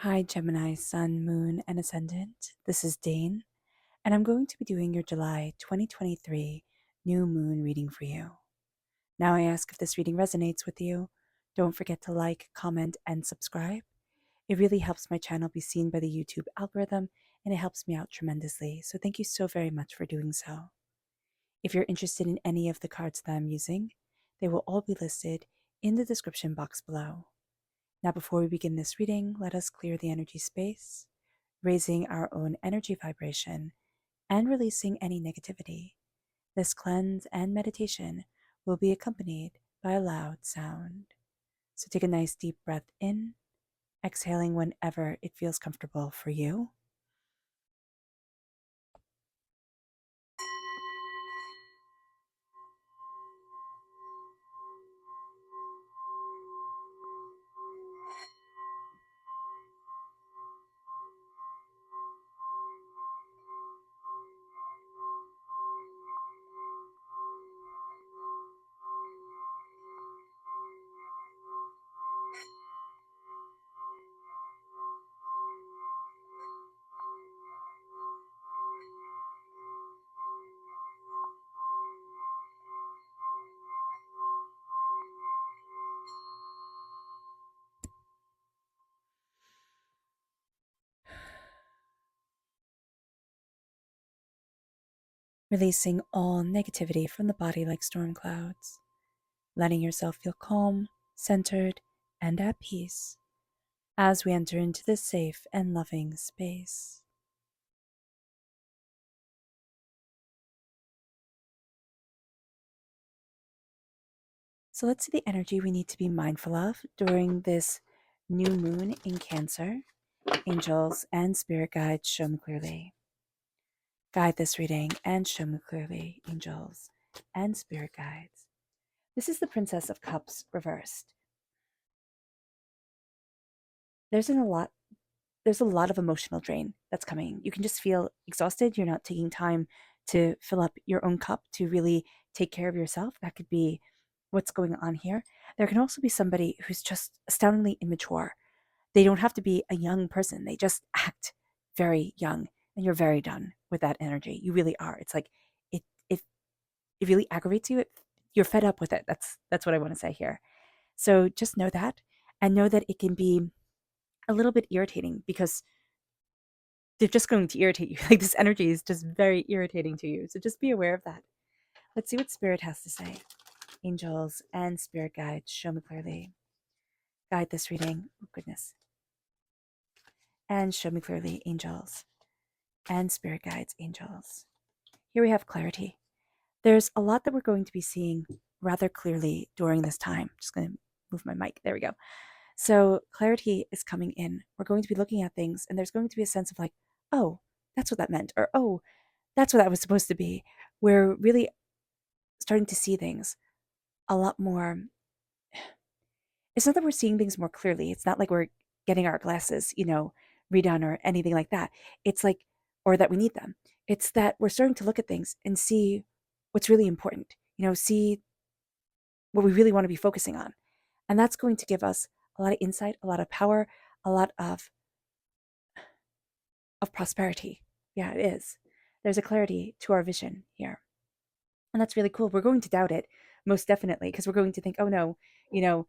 Hi, Gemini, Sun, Moon, and Ascendant. This is Dane, and I'm going to be doing your July 2023 new moon reading for you. Now, I ask if this reading resonates with you. Don't forget to like, comment, and subscribe. It really helps my channel be seen by the YouTube algorithm, and it helps me out tremendously. So, thank you so very much for doing so. If you're interested in any of the cards that I'm using, they will all be listed in the description box below. Now, before we begin this reading, let us clear the energy space, raising our own energy vibration and releasing any negativity. This cleanse and meditation will be accompanied by a loud sound. So take a nice deep breath in, exhaling whenever it feels comfortable for you. Releasing all negativity from the body like storm clouds, letting yourself feel calm, centered, and at peace as we enter into this safe and loving space. So let's see the energy we need to be mindful of during this new moon in Cancer. Angels and spirit guides, show me clearly. Guide this reading and show me clearly, angels and spirit guides. This is the Princess of Cups reversed. There's a lot of emotional drain that's coming. You can just feel exhausted. You're not taking time to fill up your own cup to really take care of yourself. That could be what's going on here. There can also be somebody who's just astoundingly immature. They don't have to be a young person. They just act very young, and you're very done with that energy. You really are. It's like it it it really aggravates you. You're fed up with it. That's what I want to say here. So just know that, and know that it can be a little bit irritating because they're just going to irritate you. Like this energy is just very irritating to you. So just be aware of that. Let's see what spirit has to say. Angels and spirit guides, show me clearly. Guide this reading. Oh goodness. And show me clearly, angels and spirit guides, angels. Here we have clarity. There's a lot that we're going to be seeing rather clearly during this time. Just going to move my mic. There we go. So clarity is coming in. We're going to be looking at things, and there's going to be a sense of like, oh, that's what that meant, or oh, that's what that was supposed to be. We're really starting to see things a lot more. It's not that we're seeing things more clearly. It's not like we're getting our glasses, redone or anything like that. It's like, or that we need them. It's that we're starting to look at things and see what's really important, see what we really want to be focusing on. And that's going to give us a lot of insight, a lot of power, a lot of prosperity. Yeah, it is. There's a clarity to our vision here. And that's really cool. We're going to doubt it, most definitely, because we're going to think, oh no, you know,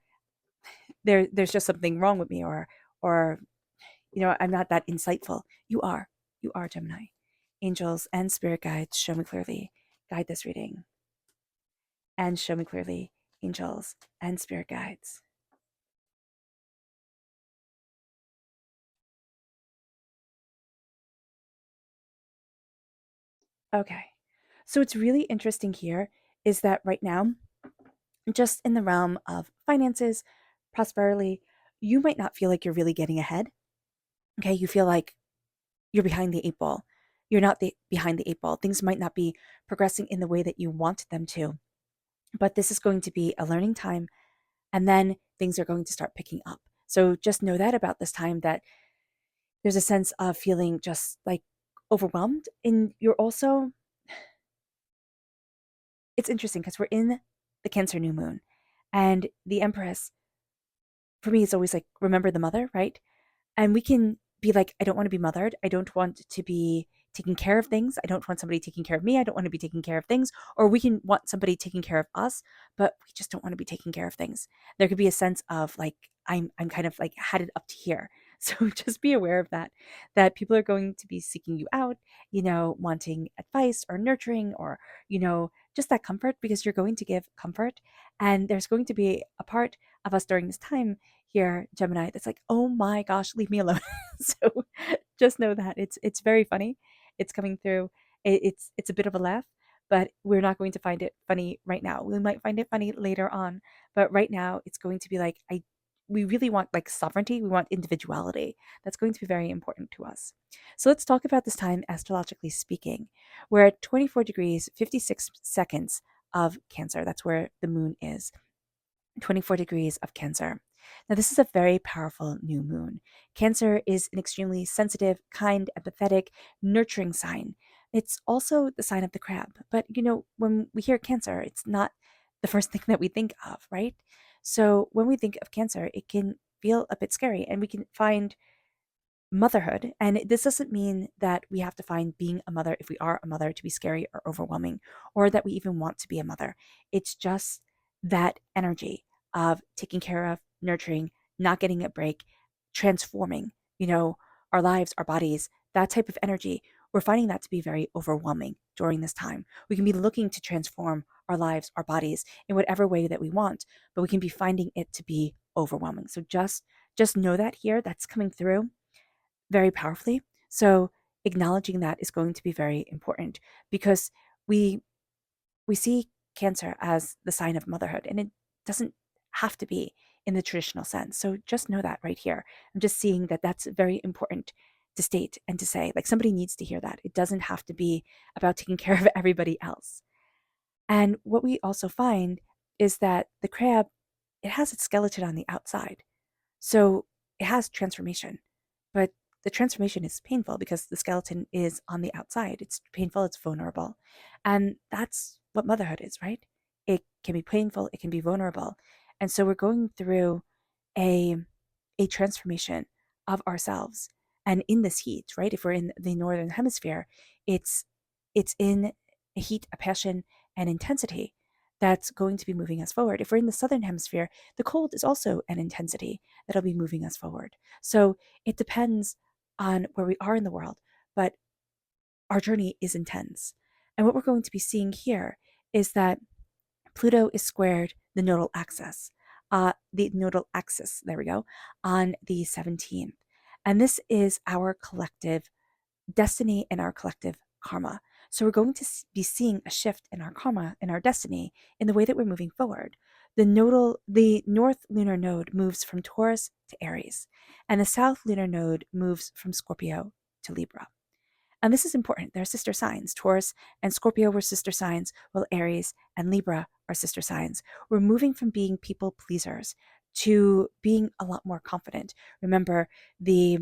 there's just something wrong with me, or I'm not that insightful. You are, Gemini. Angels and spirit guides, show me clearly. Guide this reading. And show me clearly, angels and spirit guides. Okay. So what's really interesting here is that right now, just in the realm of finances, prosperity, you might not feel like you're really getting ahead. Okay. You feel like you're behind the eight ball. You're not behind the eight ball. Things might not be progressing in the way that you want them to, but this is going to be a learning time, and then things are going to start picking up. So just know that about this time, that there's a sense of feeling just like overwhelmed. And you're also, it's interesting because we're in the Cancer new moon, and the Empress, for me, is always like, remember the mother, right? And we can be like, I don't want to be mothered. I don't want to be taking care of things. I don't want somebody taking care of me. I don't want to be taking care of things. Or we can want somebody taking care of us, but we just don't want to be taking care of things. There could be a sense of like, I'm kind of like headed up to here. So just be aware of that, that people are going to be seeking you out, wanting advice or nurturing or, just that comfort because you're going to give comfort. And there's going to be a part of us during this time here, Gemini, that's like, oh my gosh, leave me alone. So just know that it's very funny. It's coming through. It's a bit of a laugh, but we're not going to find it funny right now. We might find it funny later on, but right now it's going to be like we really want like sovereignty. We want individuality. That's going to be very important to us. So let's talk about this time astrologically speaking. We're at 24 degrees 56 seconds of Cancer. That's where the moon is. 24 degrees of Cancer. Now, this is a very powerful new moon. Cancer is an extremely sensitive, kind, empathetic, nurturing sign. It's also the sign of the crab. But, when we hear Cancer, it's not the first thing that we think of, right? So, when we think of Cancer, it can feel a bit scary and we can find motherhood. And this doesn't mean that we have to find being a mother, if we are a mother, to be scary or overwhelming, or that we even want to be a mother. It's just that energy of taking care of, nurturing, not getting a break, transforming, our lives, our bodies, that type of energy. We're finding that to be very overwhelming during this time. We can be looking to transform our lives, our bodies in whatever way that we want, but we can be finding it to be overwhelming. So just know that here, that's coming through very powerfully. So acknowledging that is going to be very important because we we see Cancer as the sign of motherhood, and it doesn't have to be in the traditional sense. So just know that right here. I'm just seeing that that's very important to state and to say. Like somebody needs to hear that. It doesn't have to be about taking care of everybody else. And what we also find is that the crab, it has its skeleton on the outside. So it has transformation, but the transformation is painful because the skeleton is on the outside. It's painful, it's vulnerable. And that's what motherhood is, right? It can be painful, it can be vulnerable. And so we're going through a a transformation of ourselves. And in this heat, right? If we're in the northern hemisphere, it's it's in a heat, a passion, and intensity that's going to be moving us forward. If we're in the southern hemisphere, the cold is also an intensity that'll be moving us forward. So it depends on where we are in the world, but our journey is intense. And what we're going to be seeing here is that Pluto is squared the nodal axis, there we go, on the 17th. And this is our collective destiny and our collective karma. So we're going to be seeing a shift in our karma and our destiny in the way that we're moving forward. The north lunar node moves from Taurus to Aries, and the south lunar node moves from Scorpio to Libra. And this is important. They're sister signs. Taurus and Scorpio were sister signs, while Aries and Libra are sister signs. We're moving from being people pleasers to being a lot more confident. Remember, the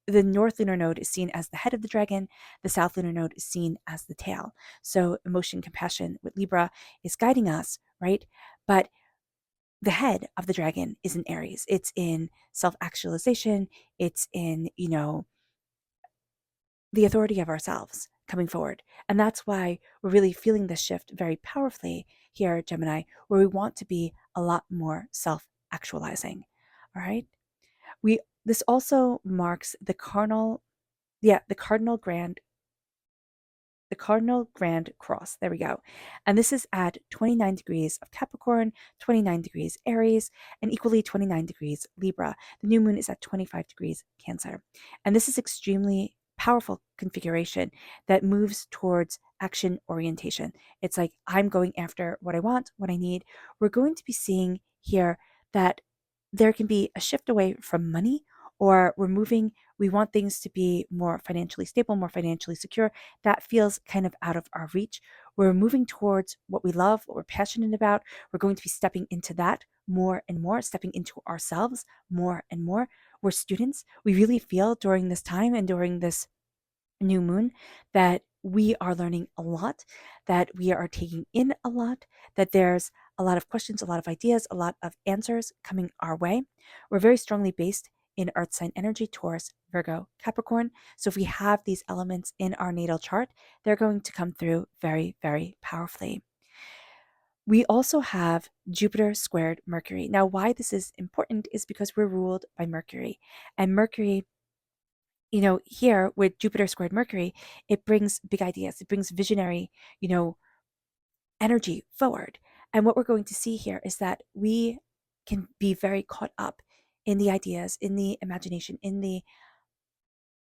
north lunar node is seen as the head of the dragon, the south lunar node is seen as the tail. So emotion, compassion with Libra is guiding us, right? But the head of the dragon is in Aries. It's in self-actualization. It's in, the authority of ourselves coming forward. And that's why we're really feeling this shift very powerfully here, Gemini, where we want to be a lot more self-actualizing. All right. This also marks the cardinal grand cross. There we go. And this is at 29 degrees of Capricorn, 29 degrees Aries, and equally 29 degrees Libra. The new moon is at 25 degrees Cancer. And this is extremely powerful configuration that moves towards action orientation. It's like I'm going after what I want, what I need. We're going to be seeing here that there can be a shift away from money, or we want things to be more financially stable, more financially secure. That feels kind of out of our reach. We're moving towards what we love, what we're passionate about. We're going to be stepping into that more and more, stepping into ourselves more and more. We're students. We really feel during this time and during this new moon that we are learning a lot, that we are taking in a lot, that there's a lot of questions, a lot of ideas, a lot of answers coming our way. We're very strongly based in Earth sign energy, Taurus, Virgo, Capricorn. So if we have these elements in our natal chart, they're going to come through very, very powerfully. We also have Jupiter squared Mercury. Now, why this is important is because we're ruled by Mercury. And Mercury, here with Jupiter squared Mercury, it brings big ideas, it brings visionary, energy forward. And what we're going to see here is that we can be very caught up in the ideas, in the imagination, in the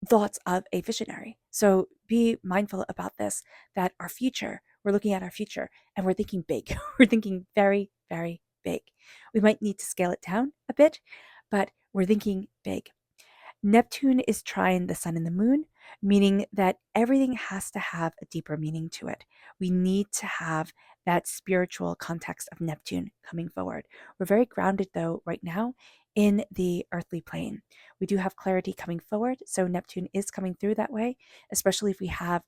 thoughts of a visionary. So be mindful about this, that our future, we're looking at our future and we're thinking big. We're thinking very, very big. We might need to scale it down a bit, but we're thinking big. Neptune is trine the sun and the moon, meaning that everything has to have a deeper meaning to it. We need to have that spiritual context of Neptune coming forward. We're very grounded, though, right now in the earthly plane. We do have clarity coming forward, so Neptune is coming through that way, especially if we have,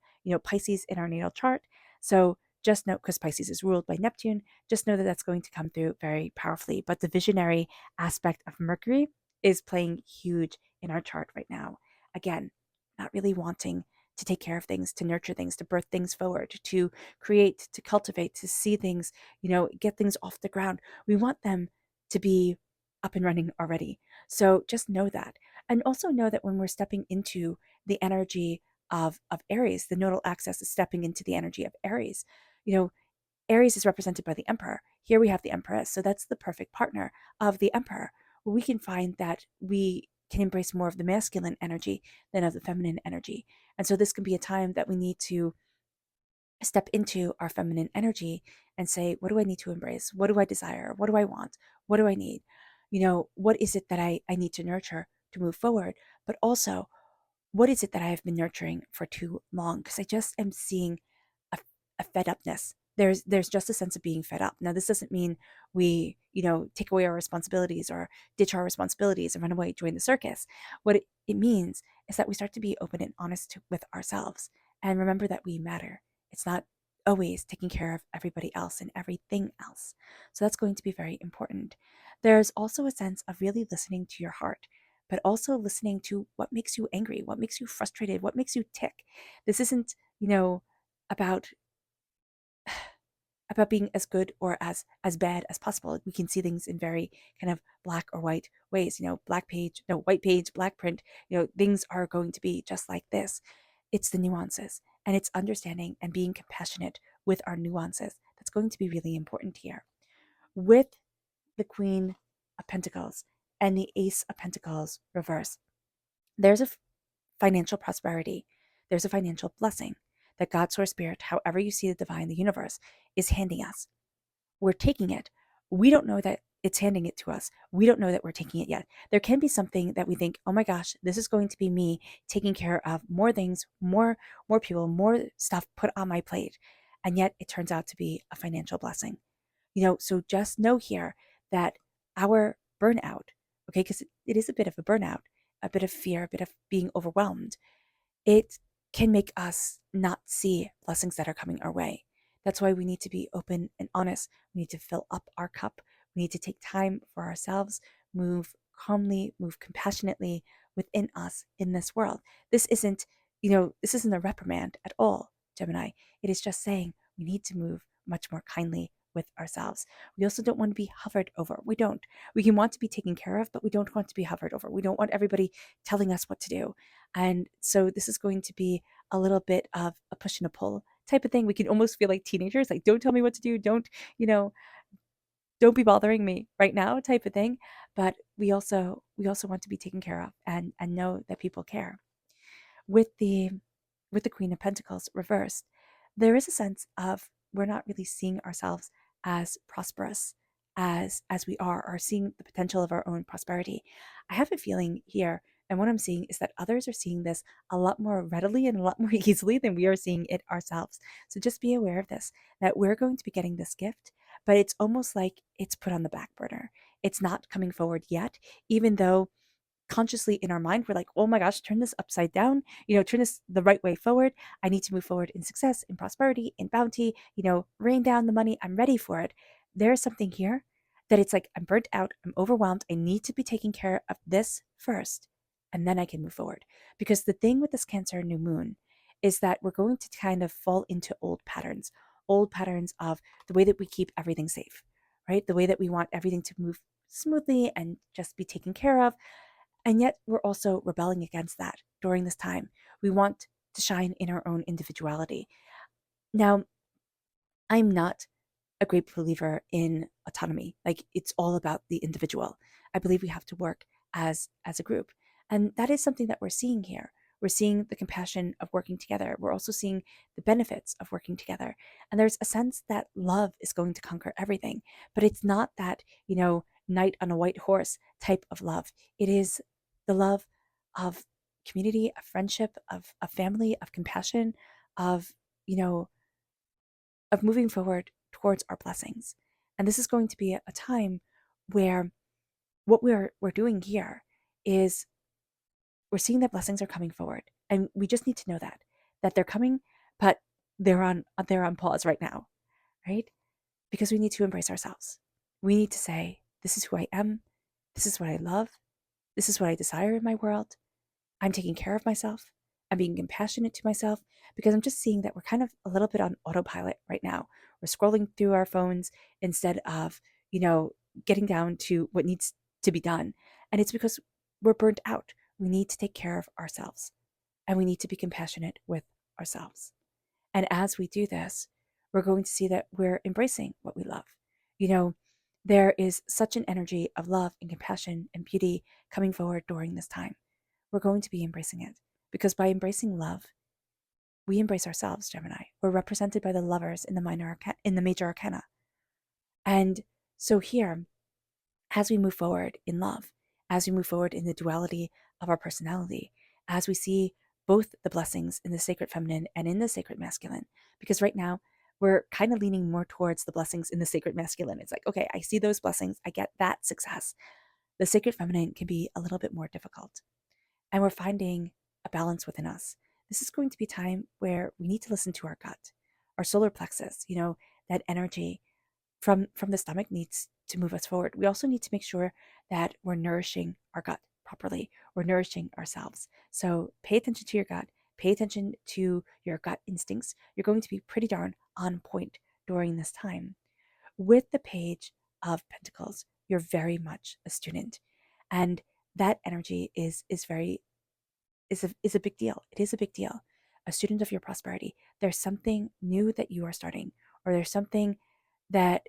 Pisces in our natal chart. So just note, because Pisces is ruled by Neptune, just know that that's going to come through very powerfully. But the visionary aspect of Mercury is playing huge in our chart right now. Again, not really wanting to take care of things, to nurture things, to birth things forward, to create, to cultivate, to see things, get things off the ground. We want them to be up and running already. So just know that. And also know that when we're stepping into the energy of Aries, the nodal axis is stepping into the energy of Aries. Aries is represented by the Emperor. Here we have the Empress. So that's the perfect partner of the Emperor. Well, we can find that we can embrace more of the masculine energy than of the feminine energy. And so this can be a time that we need to step into our feminine energy and say, what do I need to embrace? What do I desire? What do I want? What do I need? What is it that I need to nurture to move forward? But also, what is it that I have been nurturing for too long? Because I just am seeing a, a fed upness. There's just a sense of being fed up. Now, this doesn't mean we, take away our responsibilities or ditch our responsibilities and run away, join the circus. What it means is that we start to be open and honest with ourselves and remember that we matter. It's not always taking care of everybody else and everything else. So that's going to be very important. There's also a sense of really listening to your heart, but also listening to what makes you angry, what makes you frustrated, what makes you tick. This isn't, about being as good or as bad as possible. We can see things in very kind of black or white ways. White page, black print. Things are going to be just like this. It's the nuances, and it's understanding and being compassionate with our nuances. That's going to be really important here. With the Queen of Pentacles and the Ace of Pentacles reverse, there's a financial prosperity. There's a financial blessing that God, Source, Spirit, however you see the divine, the universe, is handing us. We're taking it. We don't know that it's handing it to us. We don't know that we're taking it yet. There can be something that we think, oh my gosh, this is going to be me taking care of more things, more people, more stuff put on my plate. And yet it turns out to be a financial blessing. So just know here that our burnout, okay, because it is a bit of a burnout, a bit of fear, a bit of being overwhelmed, it can make us not see blessings that are coming our way. That's why we need to be open and honest. We need to fill up our cup. We need to take time for ourselves, move calmly, move compassionately within us in this world. This isn't, this isn't a reprimand at all, Gemini. It is just saying we need to move much more kindly with ourselves. We also don't want to be hovered over. We don't. We can want to be taken care of, but we don't want to be hovered over. We don't want everybody telling us what to do. And so this is going to be a little bit of a push and a pull type of thing. We can almost feel like teenagers, like, don't tell me what to do. Don't be bothering me right now type of thing. But we also want to be taken care of and know that people care. With the Queen of Pentacles reversed, there is a sense of we're not really seeing ourselves as prosperous as we are, or seeing the potential of our own prosperity. I have a feeling here, and what I'm seeing is that others are seeing this a lot more readily and a lot more easily than we are seeing it ourselves. So just be aware of this, that we're going to be getting this gift, but it's almost like it's put on the back burner. It's not coming forward yet, even though consciously in our mind we're like, oh my gosh, turn this upside down, turn this the right way forward. I need to move forward in success, in prosperity, in bounty, rain down the money. I'm ready for it. There's something here that it's like, I'm burnt out, I'm overwhelmed, I need to be taking care of this first, and then I can move forward. Because the thing with this Cancer new moon is that we're going to kind of fall into old patterns of the way that we keep everything safe, right? The way that we want everything to move smoothly and just be taken care of. And yet we're also rebelling against that during this time. We want to shine in our own individuality. Now, I'm not a great believer in autonomy. Like, it's all about the individual. I believe we have to work as a group. And that is something that we're seeing here. We're seeing the compassion of working together. We're also seeing the benefits of working together. And there's a sense that love is going to conquer everything. But it's not that, knight on a white horse type of love. It is the love of community, of friendship, of family, of compassion, of, you know, of moving forward towards our blessings. And this is going to be a time where what we're doing here is we're seeing that blessings are coming forward. And we just need to know that they're coming, but they're on pause right now, right? Because we need to embrace ourselves. We need to say, this is who I am, this is what I love, this is what I desire in my world. I'm taking care of myself. I'm being compassionate to myself, because I'm just seeing that we're kind of a little bit on autopilot right now. We're scrolling through our phones instead of, getting down to what needs to be done. And it's because we're burnt out. We need to take care of ourselves, and we need to be compassionate with ourselves. And as we do this, we're going to see that we're embracing what we love. You know, there is such an energy of love and compassion and beauty coming forward during this time. We're going to be embracing it, because by embracing love, we embrace ourselves, Gemini. We're represented by the lovers in the major arcana. And so here, as we move forward in love, as we move forward in the duality of our personality, as we see both the blessings in the sacred feminine and in the sacred masculine, because right now we're kind of leaning more towards the blessings in the sacred masculine. It's like, okay, I see those blessings, I get that success. The sacred feminine can be a little bit more difficult, and we're finding a balance within us. This is going to be time where we need to listen to our gut, our solar plexus, that energy from the stomach needs to move us forward. We also need to make sure that we're nourishing our gut properly. We're nourishing ourselves. So pay attention to your gut. Pay attention to your gut instincts. You're going to be pretty darn on point during this time. With the Page of Pentacles, you're very much a student, and that energy is a big deal. It is a big deal. A student of your prosperity. There's something new that you are starting, or there's something that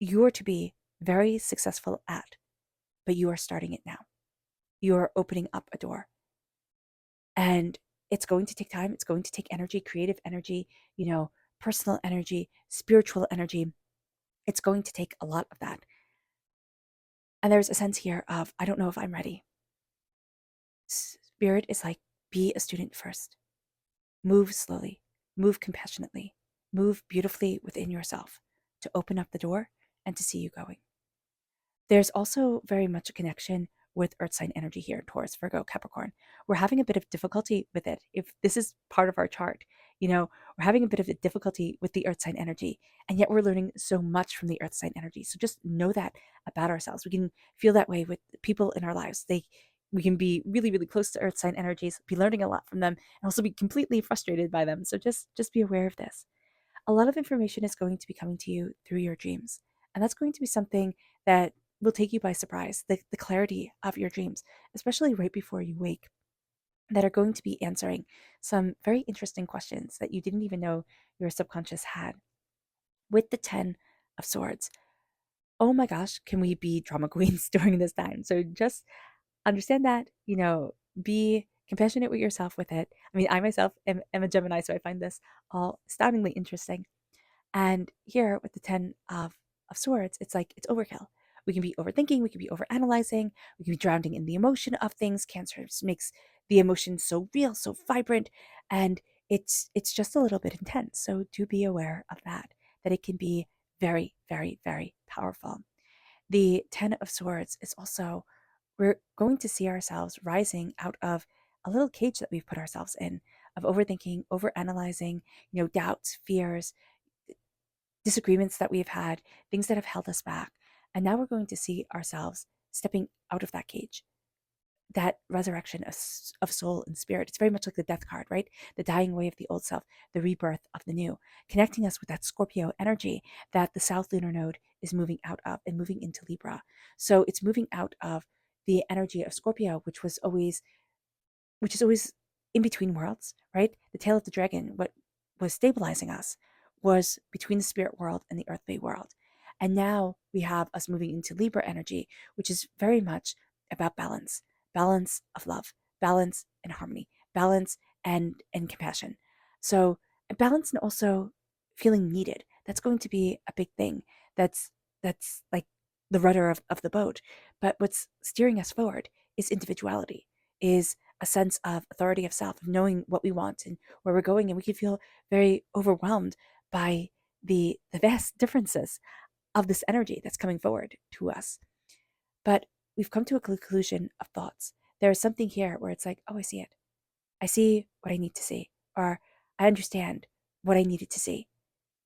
you are to be very successful at, but you are starting it now. You are opening up a door. And it's going to take time. It's going to take energy, creative energy, personal energy, spiritual energy. It's going to take a lot of that. And there's a sense here of, I don't know if I'm ready. Spirit is like, be a student first. Move slowly, move compassionately, move beautifully within yourself to open up the door and to see you going. There's also very much a connection with earth sign energy here, Taurus, Virgo, Capricorn. We're having a bit of difficulty with it. If this is part of our chart, we're having a bit of a difficulty with the earth sign energy, and yet we're learning so much from the earth sign energy. So just know that about ourselves. We can feel that way with people in our lives. We can be really, really close to earth sign energies, be learning a lot from them, and also be completely frustrated by them. So just be aware of this. A lot of information is going to be coming to you through your dreams, and that's going to be something that will take you by surprise. The clarity of your dreams, especially right before you wake, that are going to be answering some very interesting questions that you didn't even know your subconscious had. With the 10 of Swords, oh my gosh, can we be drama queens during this time? So just understand that, be compassionate with yourself with it. I mean, I myself am a Gemini, so I find this all astoundingly interesting. And here with the 10 of Swords, it's like it's overkill. We can be overthinking, we can be overanalyzing, we can be drowning in the emotion of things. Cancer makes the emotion so real, so vibrant, and it's just a little bit intense. So do be aware of that it can be very, very, very powerful. The 10 of Swords is also, we're going to see ourselves rising out of a little cage that we've put ourselves in, of overthinking, overanalyzing, doubts, fears, disagreements that we've had, things that have held us back. And now we're going to see ourselves stepping out of that cage, that resurrection of soul and spirit. It's very much like the death card, right? The dying away of the old self, the rebirth of the new, connecting us with that Scorpio energy that the South Lunar Node is moving out of and moving into Libra. So it's moving out of the energy of Scorpio, which is always in between worlds, right? The tail of the dragon, what was stabilizing us, was between the spirit world and the earthly world. And now we have us moving into Libra energy, which is very much about balance, balance of love, balance and harmony, balance and compassion. So balance and also feeling needed. That's going to be a big thing. That's like the rudder of the boat. But what's steering us forward is individuality, is a sense of authority of self, of knowing what we want and where we're going. And we can feel very overwhelmed by the vast differences of this energy that's coming forward to us. But we've come to a conclusion of thoughts. There is something here where it's like, oh, I see it. I see what I need to see, or I understand what I needed to see.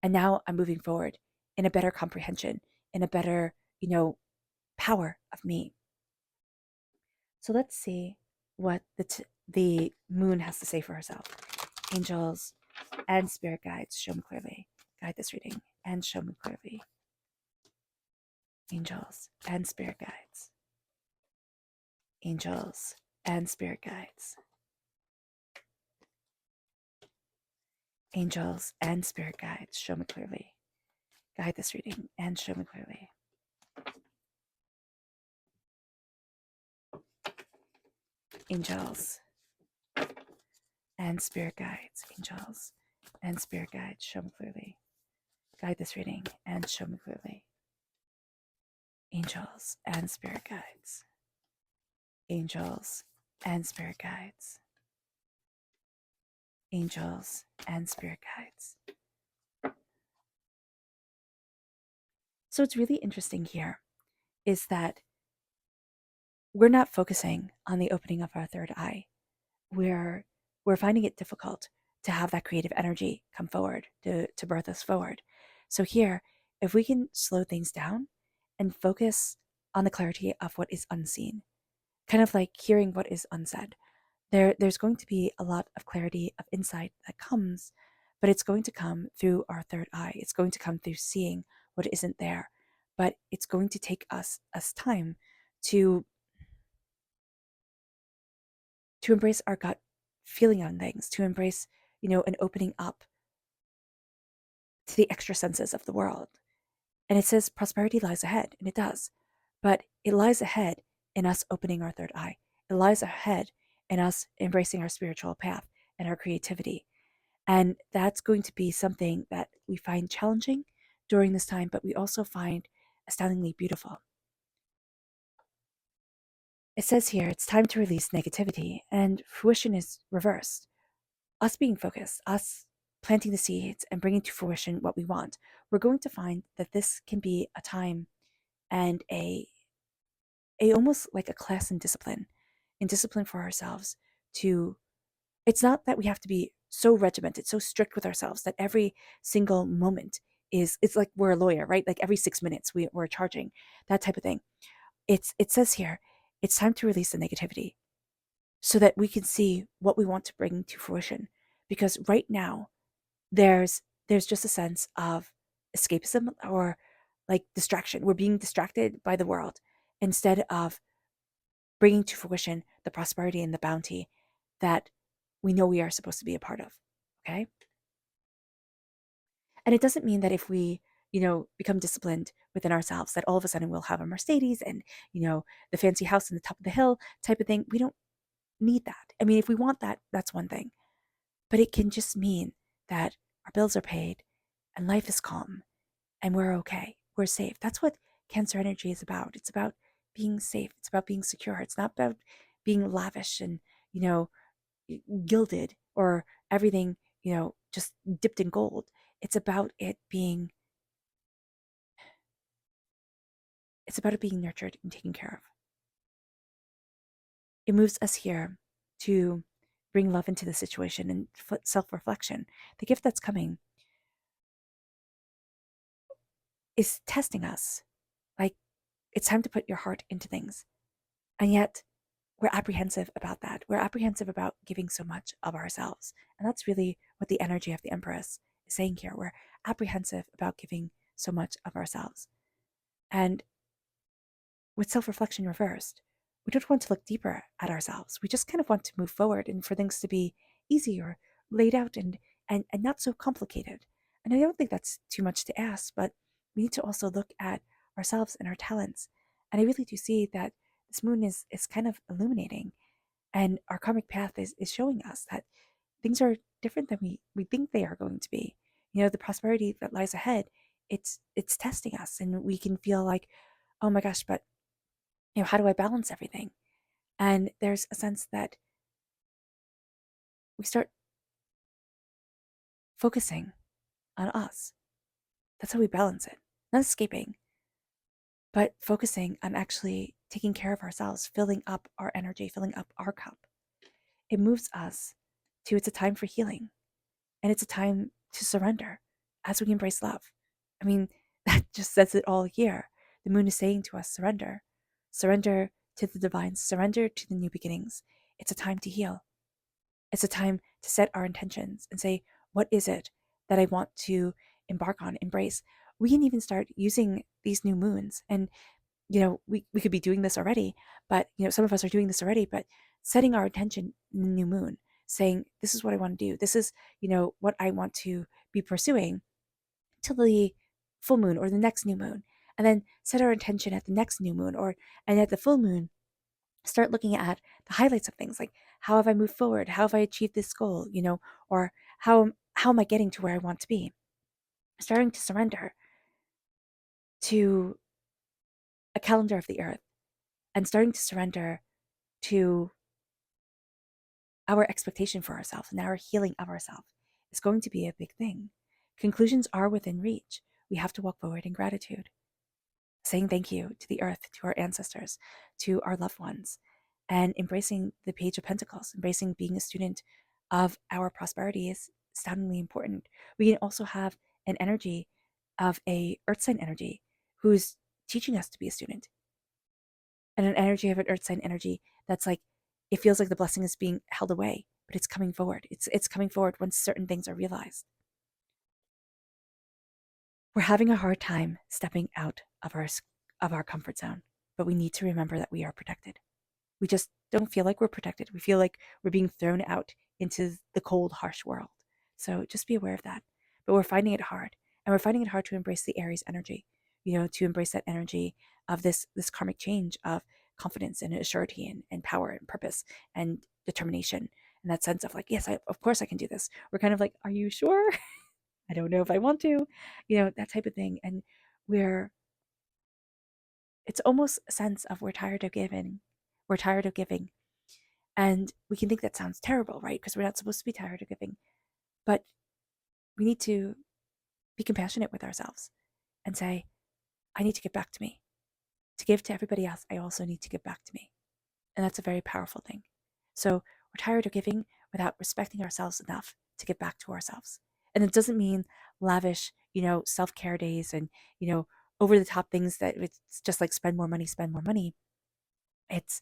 And now I'm moving forward in a better comprehension, in a better, power of me. So let's see what the moon has to say for herself. Angels and spirit guides, show me clearly. Guide this reading and show me clearly. Angels and spirit guides. Angels and spirit guides. Angels and spirit guides, show me clearly. Guide this reading and show me clearly. Angels and spirit guides. Angels and spirit guides, show me clearly. Guide this reading and show me clearly. Angels and spirit guides. Angels and spirit guides. Angels and spirit guides. So what's really interesting here is that we're not focusing on the opening of our third eye. We're finding it difficult to have that creative energy come forward, to birth us forward. So here, if we can slow things down and focus on the clarity of what is unseen, kind of like hearing what is unsaid, there's going to be a lot of clarity of insight that comes, but it's going to come through our third eye. It's going to come through seeing what isn't there, but it's going to take us time to embrace our gut feeling on things, to embrace, an opening up to the extra senses of the world. And it says prosperity lies ahead, and it does. But it lies ahead in us opening our third eye. It lies ahead in us embracing our spiritual path and our creativity. And that's going to be something that we find challenging during this time, but we also find astoundingly beautiful. It says here, it's time to release negativity, and fruition is reversed. Us being focused, us planting the seeds and bringing to fruition what we want, we're going to find that this can be a time and a almost like a class in discipline for ourselves. To It's not that we have to be so regimented, so strict with ourselves that every single moment it's like we're a lawyer, right? Like every 6 minutes we're charging, that type of thing. It says here, it's time to release the negativity so that we can see what we want to bring to fruition. Because right now, there's just a sense of escapism or like distraction. We're being distracted by the world instead of bringing to fruition the prosperity and the bounty that we know we are supposed to be a part of. Okay. And it doesn't mean that if we, become disciplined within ourselves, that all of a sudden we'll have a Mercedes and, the fancy house on the top of the hill type of thing. We don't need that. I mean, if we want that, that's one thing. But it can just mean that our bills are paid and life is calm and we're okay. We're safe. That's what Cancer energy is about. It's about being safe. It's about being secure. It's not about being lavish and, gilded or everything, just dipped in gold. It's about being nurtured and taken care of. It moves us here to bring love into the situation and self-reflection. The gift that's coming is testing us. Like, it's time to put your heart into things. And yet, we're apprehensive about that. We're apprehensive about giving so much of ourselves. And that's really what the energy of the Empress is saying here. We're apprehensive about giving so much of ourselves. And with self reflection reversed, we don't want to look deeper at ourselves. We just kind of want to move forward and for things to be easier, laid out, and not so complicated. And I don't think that's too much to ask, but we need to also look at ourselves and our talents. And I really do see that this moon is kind of illuminating, and our karmic path is showing us that things are different than we think they are going to be. The prosperity that lies ahead, it's testing us, and we can feel like, oh my gosh, but how do I balance everything? And there's a sense that we start focusing on us. That's how we balance it. Not escaping, but focusing on actually taking care of ourselves, filling up our energy, filling up our cup. It moves us to it's a time for healing, and it's a time to surrender as we embrace love. I mean, that just says it all here. The moon is saying to us, surrender. Surrender to the divine, surrender to the new beginnings. It's a time to heal. It's a time to set our intentions and say, what is it that I want to embark on, embrace? We can even start using these new moons. And, we could be doing this already, but, some of us are doing this already, but setting our intention in the new moon, saying, this is what I want to do. This is, what I want to be pursuing till the full moon or the next new moon. And then set our intention at the next new moon and at the full moon, start looking at the highlights of things, like how have I moved forward, how have I achieved this goal, or how am I getting to where I want to be. Starting to surrender to a calendar of the earth, and starting to surrender to our expectation for ourselves and our healing of ourselves is going to be a big thing. Conclusions are within reach. We have to walk forward in gratitude, saying thank you to the earth, to our ancestors, to our loved ones, and embracing the Page of Pentacles, embracing being a student of our prosperity is astoundingly important. We can also have an energy of a earth sign energy who's teaching us to be a student, and an energy of an earth sign energy that's like, it feels like the blessing is being held away, but it's coming forward. It's coming forward once certain things are realized. We're having a hard time stepping out of our comfort zone, but we need to remember that we are protected. We just don't feel like we're protected. We feel like we're being thrown out into the cold, harsh world. So just be aware of that. But we're finding it hard, and we're finding it hard to embrace the Aries energy. To embrace that energy of this karmic change of confidence and assurity and power and purpose and determination, and that sense of like, yes, of course I can do this. We're kind of like, are you sure? I don't know if I want to, that type of thing. And it's almost a sense of we're tired of giving. We're tired of giving. And we can think that sounds terrible, right? Because we're not supposed to be tired of giving. But we need to be compassionate with ourselves and say, I need to give back to me. To give to everybody else, I also need to give back to me. And that's a very powerful thing. So we're tired of giving without respecting ourselves enough to give back to ourselves. And it doesn't mean lavish, self-care days and, over the top things that it's just like spend more money, spend more money. It's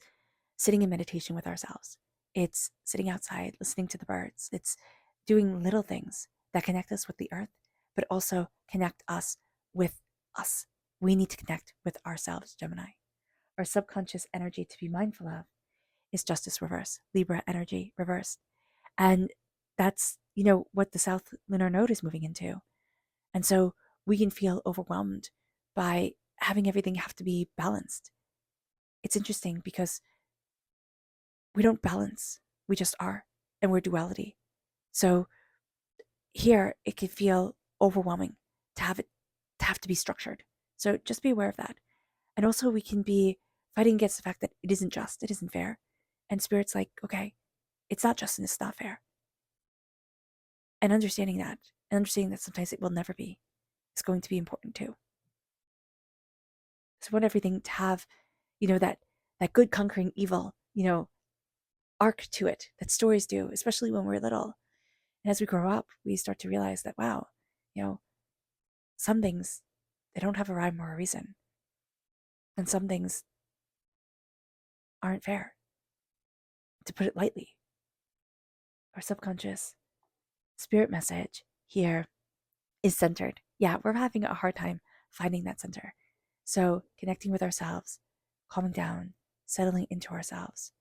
sitting in meditation with ourselves. It's sitting outside, listening to the birds. It's doing little things that connect us with the earth, but also connect us with us. We need to connect with ourselves, Gemini. Our subconscious energy to be mindful of is justice reverse, Libra energy reversed. And that's, what the South Lunar Node is moving into. And so we can feel overwhelmed by having everything have to be balanced. It's interesting because we don't balance, we just are, and we're duality. So here it can feel overwhelming to have to be structured. So just be aware of that. And also we can be fighting against the fact that it isn't just, it isn't fair. And Spirit's like, okay, it's not just and it's not fair. And understanding that, sometimes it will never be, is going to be important too. So I want everything to have, that good conquering evil, arc to it that stories do, especially when we're little. And as we grow up, we start to realize that, wow, some things, They don't have a rhyme or a reason. And some things aren't fair, to put it lightly. Our subconscious spirit message here is centered. Yeah, we're having a hard time finding that center. So connecting with ourselves, calming down, settling into ourselves,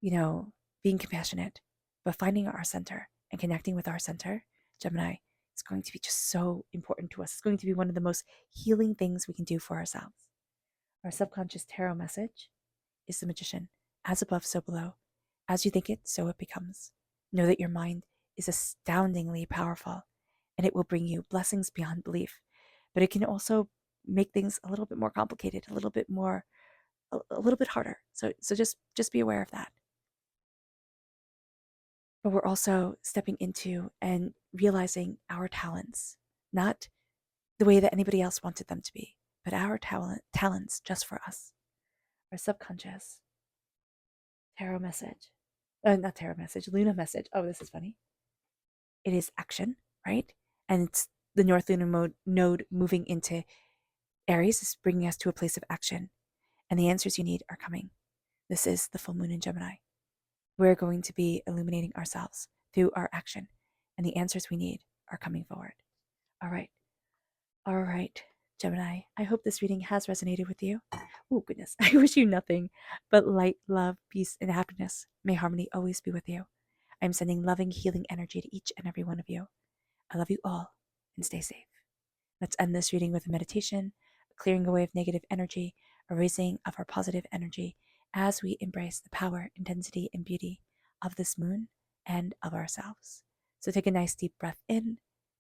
being compassionate, but finding our center and connecting with our center, Gemini, is going to be just so important to us. It's going to be one of the most healing things we can do for ourselves. Our subconscious tarot message is the Magician. As above, so below. As you think it, so it becomes. Know that your mind is astoundingly powerful and it will bring you blessings beyond belief. But it can also make things a little bit more complicated, a little bit harder. So just be aware of that. But we're also stepping into and realizing our talents, not the way that anybody else wanted them to be, but our talents just for us. Our subconscious tarot message, not tarot message, Luna message. Oh, this is funny. It is action, right? And it's the North Lunar node moving into Aries is bringing us to a place of action. And the answers you need are coming. This is the full moon in Gemini. We're going to be illuminating ourselves through our action. And the answers we need are coming forward. All right. All right, Gemini. I hope this reading has resonated with you. Oh, goodness. I wish you nothing but light, love, peace, and happiness. May harmony always be with you. I'm sending loving, healing energy to each and every one of you. I love you all and stay safe. Let's end this reading with a meditation, a clearing away of negative energy, a raising of our positive energy as we embrace the power, intensity, and beauty of this moon and of ourselves. So take a nice deep breath in,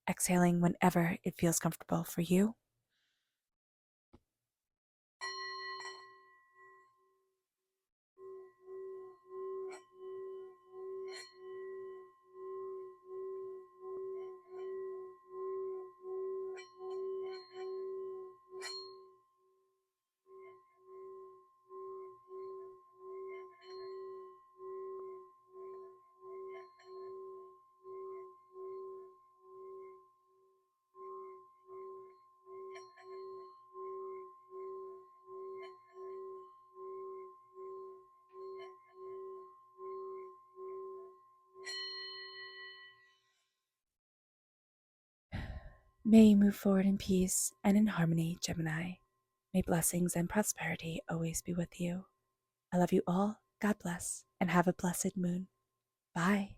exhaling whenever it feels comfortable for you. May you move forward in peace and in harmony, Gemini. May blessings and prosperity always be with you. I love you all. God bless, and have a blessed moon. Bye.